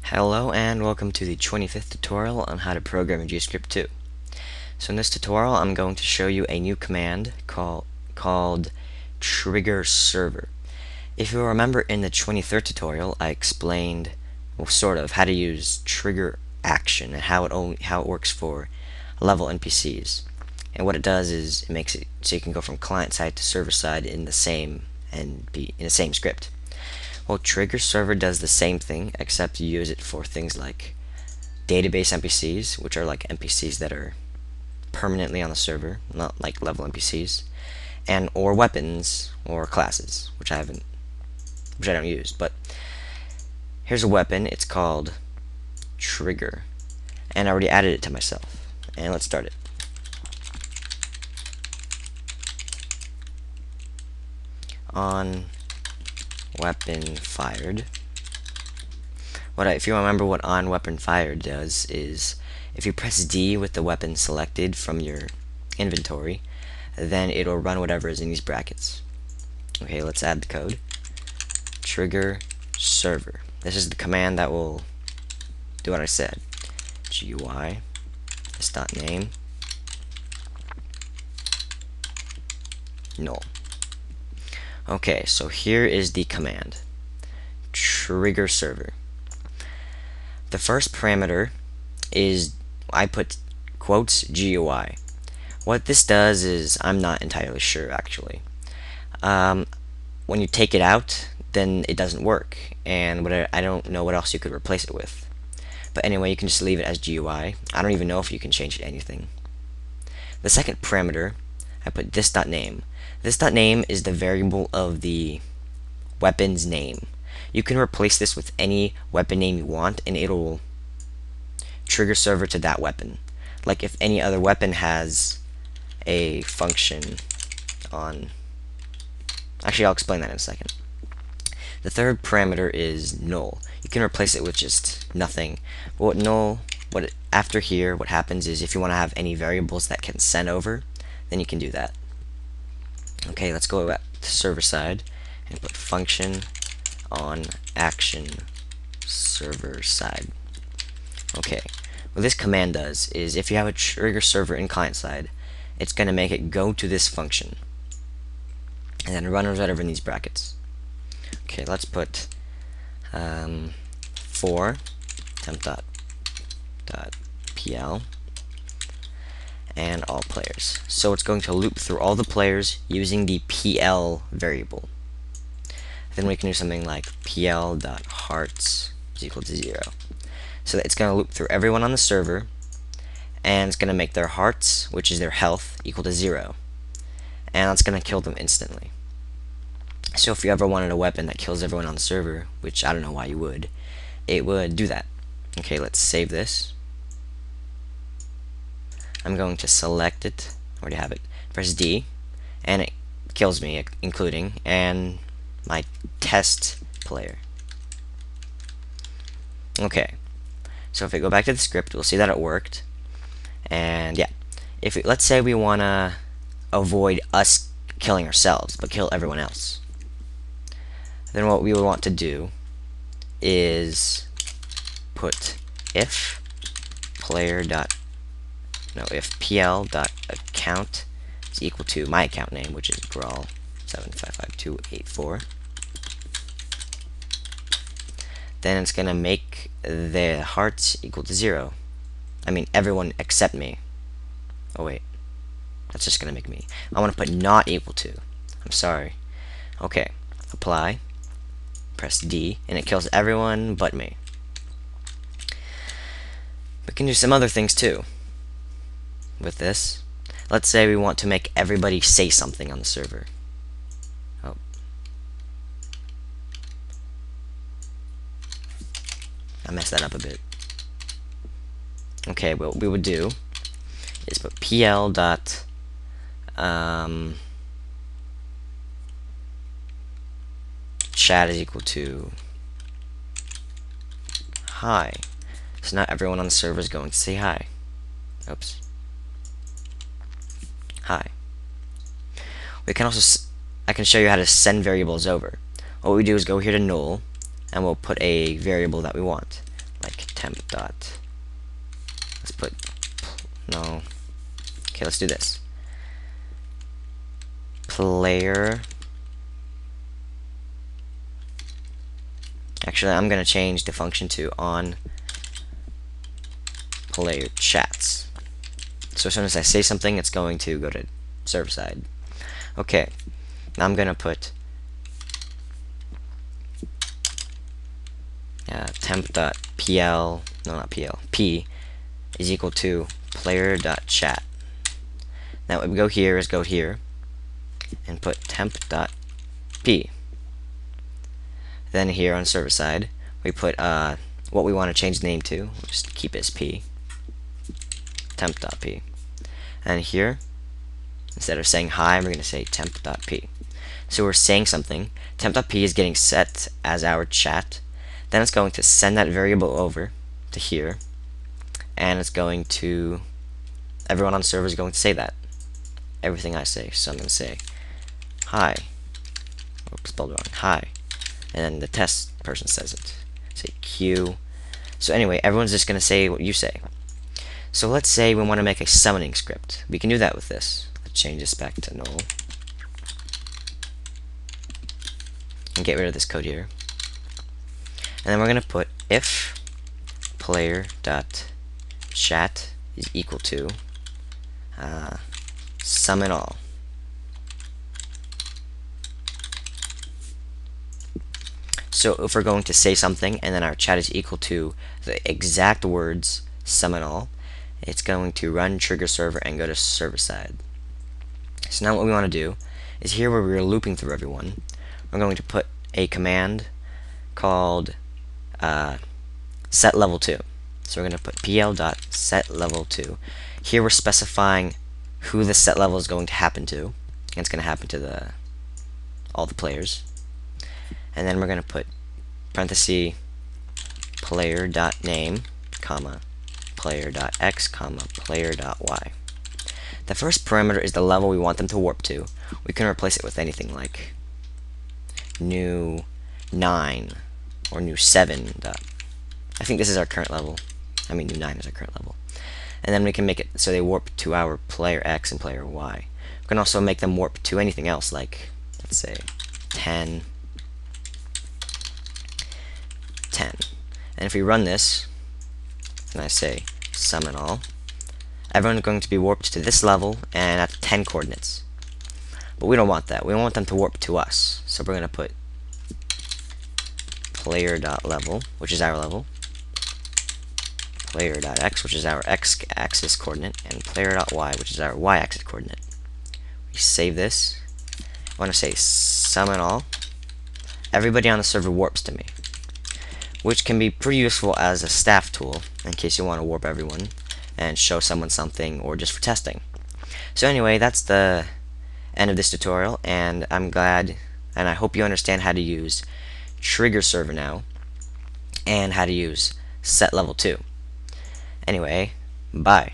Hello and welcome to the 25th tutorial on how to program in Gscript2. So in this tutorial I'm going to show you a new command called Triggerserver. If you remember in the 23rd tutorial I explained, well, sort of, how to use trigger action and how it works for level NPCs. And what it does is it makes it so you can go from client side to server side in the same script. Well, Triggerserver does the same thing, except you use it for things like database NPCs, which are like NPCs that are permanently on the server, not like level NPCs, and or weapons or classes, which I don't use. But here's a weapon. It's called Trigger, and I already added it to myself. And let's start it. On weapon fired. If you remember what on weapon fired does is if you press D with the weapon selected from your inventory, then it'll run whatever is in these brackets. Okay, let's add the code. Trigger server. This is the command that will do what I said. GUI this.name null. Okay, so here is the command. Triggerserver. The first parameter is, I put quotes GUI. What this does is, I'm not entirely sure actually. When you take it out, then it doesn't work, and I don't know what else you could replace it with. But anyway, you can just leave it as GUI. I don't even know if you can change it to anything. The second parameter, I put this.name. This.name is the variable of the weapon's name. You can replace this with any weapon name you want, and it'll trigger server to that weapon. Like if any other weapon has a function on... Actually, I'll explain that in a second. The third parameter is null. You can replace it with just nothing. But after here, what happens is if you want to have any variables that can send over, then you can do that. Okay, let's go back to server side and put function on action server side. Okay, what this command does is if you have a trigger server in client side, it's going to make it go to this function and then run whatever in these brackets. Okay, let's put for temp.pl and all players. So it's going to loop through all the players using the PL variable. Then we can do something like pl.hearts is equal to 0. So it's going to loop through everyone on the server, and it's going to make their hearts, which is their health, equal to 0. And that's going to kill them instantly. So if you ever wanted a weapon that kills everyone on the server, which I don't know why you would, it would do that. Okay, let's save this. I'm going to select it, already have it, press D, and it kills me, including, and my test player. Okay, so if we go back to the script, we'll see that it worked. And yeah, let's say we want to avoid us killing ourselves, but kill everyone else. Then what we would want to do is put if pl.account is equal to my account name, which is Grawl755284. Then it's going to make the hearts equal to 0. I mean, everyone except me. Oh wait, that's just going to make me. I want to put not equal to. I'm sorry. Okay, apply, press D, and it kills everyone but me. We can do some other things too with this. Let's say we want to make everybody say something on the server. Oh. I messed that up a bit. Okay, what we would do is put pl dot chat is equal to hi. So now everyone on the server is going to say hi. Oops. Hi. We can also I can show you how to send variables over. What we do is go here to null, and we'll put a variable that we want, temp dot. Let's put no. Okay, let's do this. Player. Actually, I'm gonna change the function to on player chats. So as soon as I say something, it's going to go to server side. Okay, now I'm gonna put temp.pl, no, not pl, p is equal to player.chat. Now what we go here is go here and put temp.p. Then here on server side, we put what we want to change the name to. We'll just keep it as p, temp.p. And here, instead of saying hi, we're going to say temp.p. So we're saying something. Temp.p is getting set as our chat. Then it's going to send that variable over to here, and it's going to, everyone on the server is going to say that. Everything I say. So I'm going to say hi. Oops, spelled wrong. Hi. And then the test person says it. Say Q. So anyway, everyone's just going to say what you say. So let's say we want to make a summoning script. We can do that with this. Let's change this back to null. And get rid of this code here. And then we're going to put if player.chat is equal to summon all. So if we're going to say something and then our chat is equal to the exact words summon all, it's going to run Triggerserver and go to server side. So now what we want to do is here where we're looping through everyone, we're going to put a command called set level 2. So we're going to put pl.setLevel2. Here we're specifying who the set level is going to happen to, and it's going to happen to all the players. And then we're going to put parenthesis player.name, comma, player.x, comma, player.y. The first parameter is the level we want them to warp to. We can replace it with anything like new 9 or new 7. I think this is our current level. I mean, new 9 is our current level. And then we can make it so they warp to our player X and player Y. We can also make them warp to anything else, like, let's say, 10. And if we run this, and I say summon all, everyone's going to be warped to this level and at 10 coordinates. But we don't want that. We want them to warp to us. So we're going to put player.level, which is our level, player.x, which is our x-axis coordinate, and player.y, which is our y-axis coordinate. We save this. I want to say summon all. Everybody on the server warps to me, which can be pretty useful as a staff tool in case you want to warp everyone and show someone something or just for testing. So anyway, that's the end of this tutorial, and I'm glad and I hope you understand how to use Triggerserver now and how to use set level 2. Anyway, bye.